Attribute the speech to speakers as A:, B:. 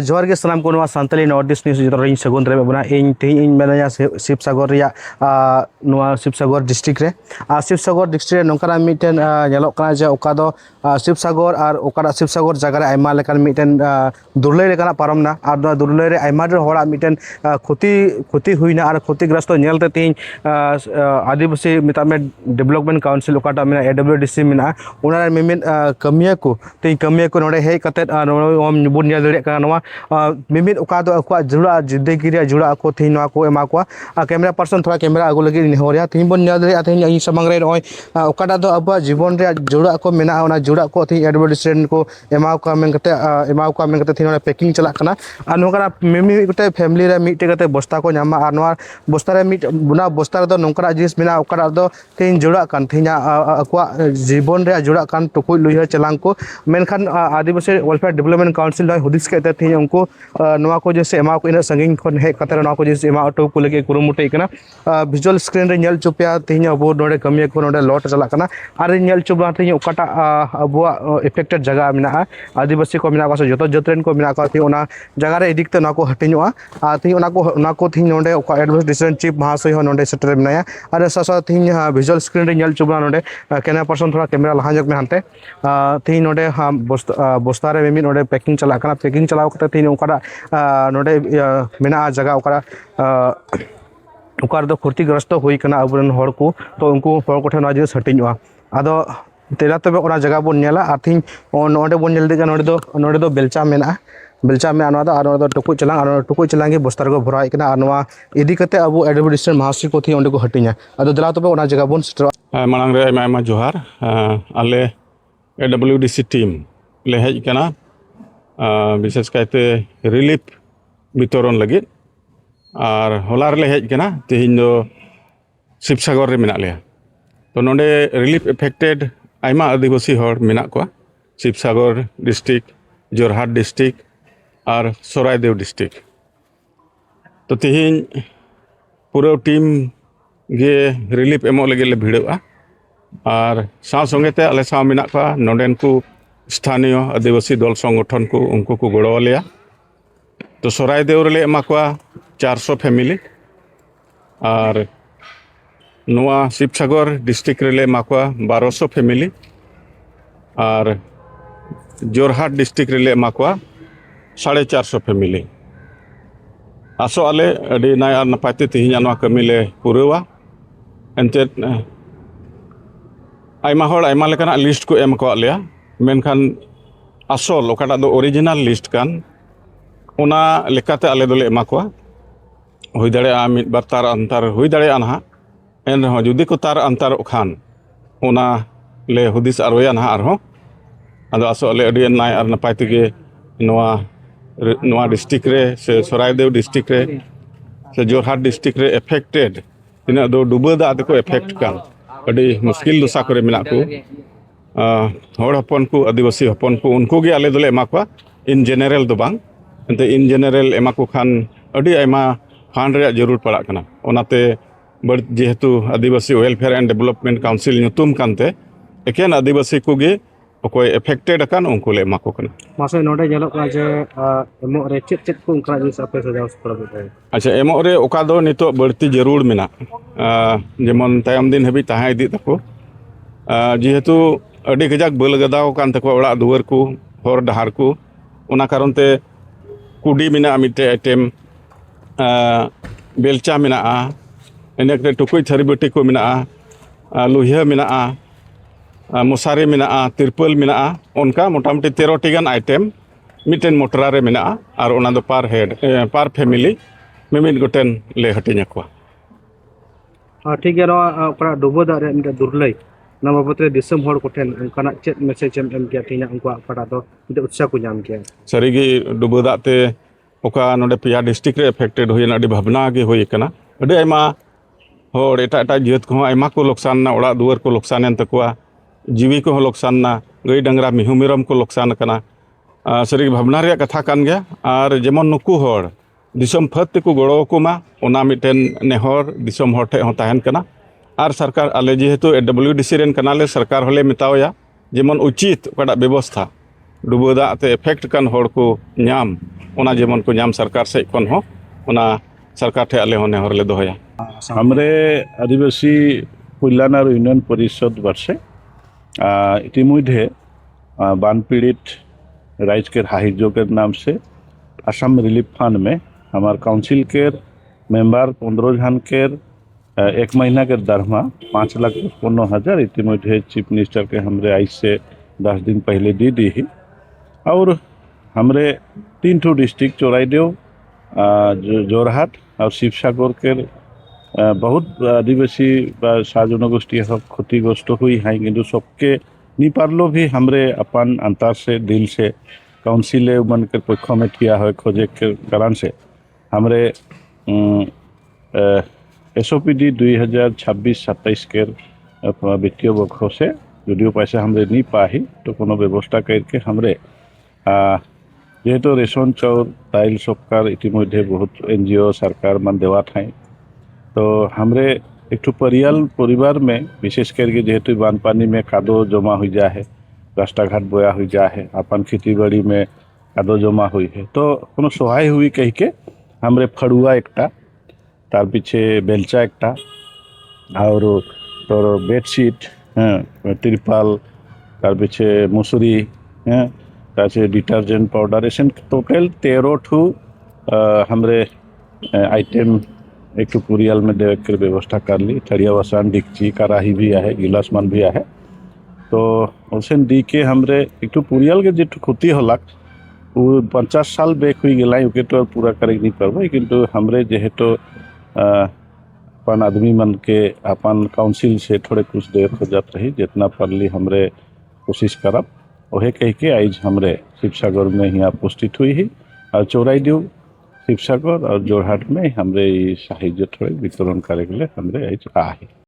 A: जोहार के सलाम को नवा सांतली नॉर्थ ईस्ट न्यूज़ जो रही सगुन रे बना इन तेही इन मेना शिवसागर रिया नवा शिवसागर डिस्ट्रिक्ट रे शिवसागर डिस्ट्रिक्ट रे नोंकाना मिटेन नेलोक काना जे ओका दो शिवसागर और ओकारा शिवसागर जगह रे आयमा लेकान मिटेन दुर्लय लेकाना पारमना और नवा दुर्लय रे आयमा रे होड़ा मिटेन क्षति हुईना और क्षतिग्रस्त नेलते तेही आदिवासी मिता में डेवलपमेंट काउंसिल ओकाटा मेना एडब्ल्यूडीसी मेना उना मिमिन कमिया को तेही कमिया को नोडे हे कते नोडे बुन नेल दरे काना मिमित ओका दो अको जुड़ा जिंदगी रे जुड़ा को थी नवा को एमा को कैमरा पर्सन थोड़ा कैमरा आगु लगी नेहरिया थी बन नेल दरे थी इन समंग रे नय ओकाटा दो अब जीवन रे जुड़ा को मेना ओना जुड़ा को थी एडवर्टाइजमेंट को एमा को मेन कते थी नोडे पैकिंग चला कना आ नोकरा मिमि कते फैमिली रे मिटे कते बस्ता को नामा आ नवा बस्ता रे मिट बुना बस्ता रे दो नोकरा जिनिस मेना ओकाटा दो थी जुड़ा कान थी अको जीवन रे जुड़ा कान टुकुई लुइहा चलांग को मेनखान आदिवासी वेलफेयर डेवलपमेंट काउंसिल हुदिस के थी उनको नवा को जैसे एमा को इन संगिंग खन हे कतर नवा को जैसे एमा ऑटो को लगे कुरुमुटे कना विजुअल स्क्रीन रे नेल चुपिया थी अब नोडे कमिया को नोडे लॉट चला कना आर नेल चुबा थी ओकाटा अब इफेक्टेड जगह मेना आदिवासी को मेना को जतो जतरेन को मेना को थी ओना जगह रे इदिकते ना को हटिनोआ आ थी ओना को थी नोडे ओका एडवाइस डिसीजन चीफ महाशय हो नोडे सेटर मेनाया आर सासा थी विजुअल स्क्रीन रे नेल चुबा नोडे कैमरा पर्सन थोड़ा कैमरा लहा जक में हनते थी नोडे बस्ता रे मिमी नोडे पैकिंग चला कना पैकिंग चलाव कते थी ओकारा नोडे मेना जगह ओकारा ओकार दो क्षतिग्रस्त हुई कना अबरन हर को तो उनको हर को ठेना जिनिस हटिनोआ आदो तेरा तबे ओना जगह बोन नेला आ थी नोडे बोन नेल दे नोडे दो बेलचा मेना बेलचा में आना और टुकुई चलांग के बस्ता को भराई कना और इदी कते अब एडवर्टाइजमेंट महाशय को थी ओंडे को हटिया अदो दला तबे ओना जगह बोन सेटर
B: मांग रे आयमा जोहार आले एडब्ल्यूडीसी टीम ले हेज कना विशेष कहते रिलीफ वितरण लगे और हलार ले हेज कना तेहिन दो शिवसागर रे मेना लिया तो नोडे रिलीफ इफेक्टेड आयमा आदिवासी हर मेना को शिवसागर डिस्ट्रिक्ट जोरहाट डिस्ट्रिक्ट और सरायदेव डिस्ट्रिक्ट तो तेहिन पूरा टीम गे रिलीफ एमो लगे ले भिड़ोआ और साव संगेते आले साव मेना को नोडेन को स्थानीय आदिवासी दल संगठन को उनको को गड़ो लिया तो सरायदेव रे एमा को 400 फैमिली और नवा शिवसागर डिस्ट्रिक्ट रे एमा को 1200 फैमिली और जोरहाट डिस्ट्रिक्ट रे एमा को 450 फैमिली आसो आले अडी नाय और नपायते तेहिन नवा कमी ले पुरवा एनते आयमा हर आयमा लेकाना लिस्ट को एम को लिया मेनखान आसल ओकाटा दो ओरिजिनल लिस्ट कान ओना लेकाते आले दोले एमा को हुई दाड़े मिद बार तार अंतर हुई दाड़े ना एन रहो जुदी को तार अंतर खान ओना ले हुदिस आरोया ना आरो आदो आसो आले अडी नाय और नपाय तेगे नवा डिस्ट्रिक्ट रे से सरायदेव डिस्ट्रिक्ट रे से जोरहाट डिस्ट्रिक्ट रे एफेक्टेड तिना दो डुबा दा को एफेक्ट कान अडी मुश्किल दशा करे मेना को हर हपन को आदिवासी हपन को उनको गे आले दोले एमा को इन जनरल दो बांग एंते इन जनरल एमा को खान अडी आयमा फंड रे जरूर पड़ा कना ओनाते जेहेतु आदिवासी वेलफेयर एंड डेवलपमेंट काउंसिल नुतुम कानते एकेन आदिवासी को गे ओकोय एफेक्टेड अकान उनको ले एमा को कना
A: मासे नोडे जेलो का जे एमो रे चेत को उनका जिस आपे सजाव पड़बे
B: अच्छा एमो रे ओका दो नितो बढ़ती जरूर मेना जेमन तायम दिन हबी ताहाय इदी तको जेहेतु अडी गजाक बल गदाव कान तको ओड़ा दुवर को हर डहार को ओना कारण ते कुडी मेना मिटे आइटम बेलचा मेना एनेकते टुकुई थरीबटी को मेना लुहिया मेना मसारी मेना तिरपल मेना उनका मोटामुटी 13 टी गान आइटम मिटेन मोटरा रे मेना और ओना दो पर हेड पर फैमिली मिमिद गोटेन ले हटिन को
A: ठीक है ओकरा डुबो दा रे मिटे दुर्लय ना बाबतरे दिसम हर कोठेन उनकाना चेत मैसेज एम किया थीना उनका पटा दो मिटे उत्साह को जाम किया
B: सरीगी डुबो दाते ओका नोडे पिया डिस्ट्रिक्ट रे एफेक्टेड हुई अडी भावना गे हुई कना अडी आयमा हर एटा जियत को आयमा को लोकसान ना ओड़ा दुवर को लोकसान एन तकुआ जीवी को लोकसान ना गई डंगरा मिहु मेरम को लोकसान कना सरी भावना रे कथा कान गया और जेमन नुकु हर दिसम फत को गड़ो को मा ओना मिटेन नेहर दिसम हर ठे हो ताहन कना और सरकार आले जेहेतु एडब्ल्यूडीसी रेन कनाले सरकार होले मितावया जेमन उचित ओकाटा व्यवस्था डुबो दाग ते इफेक्ट कान हड़ को नाम ओना जेमन को नाम सरकार से खन हो ओना सरकार ठे आले होने हरले दोहया
C: हमरे आदिवासी कल्याण और उन्नयन परिषद वर्षे इतिमध्य बान पीड़ित राइज के साहित्य के नाम से असम रिलीफ फंड में हमार काउंसिल के मेंबर 15 जन के एक महीना के दरमा 5,55,000 इतिमध्य चीफ मिनिस्टर के हमरे आज से 10 दिन पहले दी ही। और हमरे 3 ठो डिस्ट्रिक्ट चोराईदेव, जोरहाट और शिवसागर के बहुत आदिवासी साजो गोष्ठी सब क्षतिग्रस्त हुई हैं, किंतु सबके नहीं पारलो भी हमरे अपन अंतर से दिल से काउंसिले मन के पक्ष में किया है खोजे के कारण से हमरे SOPD 2026-27 के वित्तीय वर्ष से यदियो पैसा हमरे नहीं पाही तो कोनो व्यवस्था करके हमरे जेहेतु रेशन चाउल दाइल सबकार इतिमध्य बहुत NGO सरकार मन देवात हैं, तो हमरे एक ठो परिवार में विशेष करके जेहेतु बान पानी में कादो जमा हो जा है, रास्ता घाट बोया हो जा है, अपन खेती बाड़ी में कादो जमा हुई है, तो कोनो सहाय हुई कह के हमरे फड़ुआ एकटा तार पीछे बेलचा एकटा और तो बेडशीट तिरपाल तार पीछे मुसुरी तार से डिटर्जेंट पाउडर ऐसे टोटल 13 ठो हमरे आइटम एक तो कुरियल में दे कर व्यवस्था कर ली। थड़िया वसान डिक्ची कराही भी है, गिलास मन भी है, तो उसे दी के हमरे एक तो कुरियल के जो क्षति होलक वो 50 साल बेक हुई गला उके तो पूरा करे नहीं पाबे, किंतु हमरे जेहेतु अपन आदमी मन के अपन काउंसिल से थोड़े कुछ देर हो जात रही, जितना पड़ली हमरे कोशिश करब वहे कह के आज हमरे शिवसागर में यहाँ उपस्थित हुई ही और चोराईदेव शिवसागर और जोरहाट में हमरे साहित्य थोड़े वितरण करे के लिए हमरे आज आ ही।